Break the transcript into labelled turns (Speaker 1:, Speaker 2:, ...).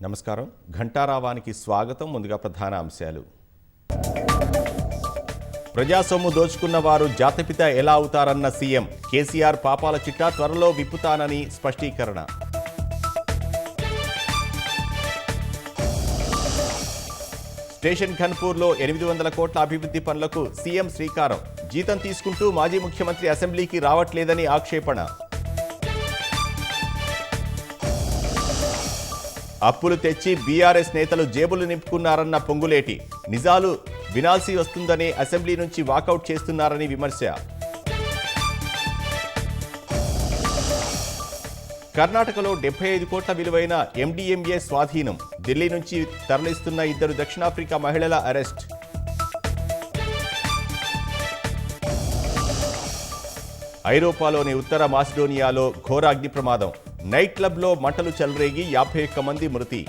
Speaker 1: నమస్కారం. ఘంటారావానికి స్వాగతం. ముందుగా ప్రధాన అంశాలు. ప్రజాసొమ్ము దోచుకున్న వారు జాతిపిత ఎలా అవుతారన్న సీఎం. కేసీఆర్ పాపాల చిట్టా త్వరలో విప్పుతానని స్పష్టీకరణ. స్టేషన్ ఘన్పూర్లో 800 కోట్ల అభివృద్ధి పనులకు సీఎం శ్రీకారం. జీతం తీసుకుంటూ మాజీ ముఖ్యమంత్రి అసెంబ్లీకి రావట్లేదని ఆక్షేపణ. అప్పులు తెచ్చి బీఆర్ఎస్ నేతలు జేబులు నింపుకున్నారన్న పొంగులేటి. నిజాలు వినాల్సి వస్తుందని అసెంబ్లీ నుంచి వాకౌట్ చేస్తున్నారని విమర్శ. కర్ణాటకలో 75 కోట్ల విలువైన ఎండీఎంఏ స్వాధీనం. ఢిల్లీ నుంచి తరలిస్తున్న 2 దక్షిణాఫ్రికా మహిళల అరెస్ట్. ఐరోపాలోని ఉత్తర మాసిడోనియాలో ఘోర అగ్ని ప్రమాదం. నైట్ క్లబ్లో మంటలు చెలరేగి 51 మంది మృతి.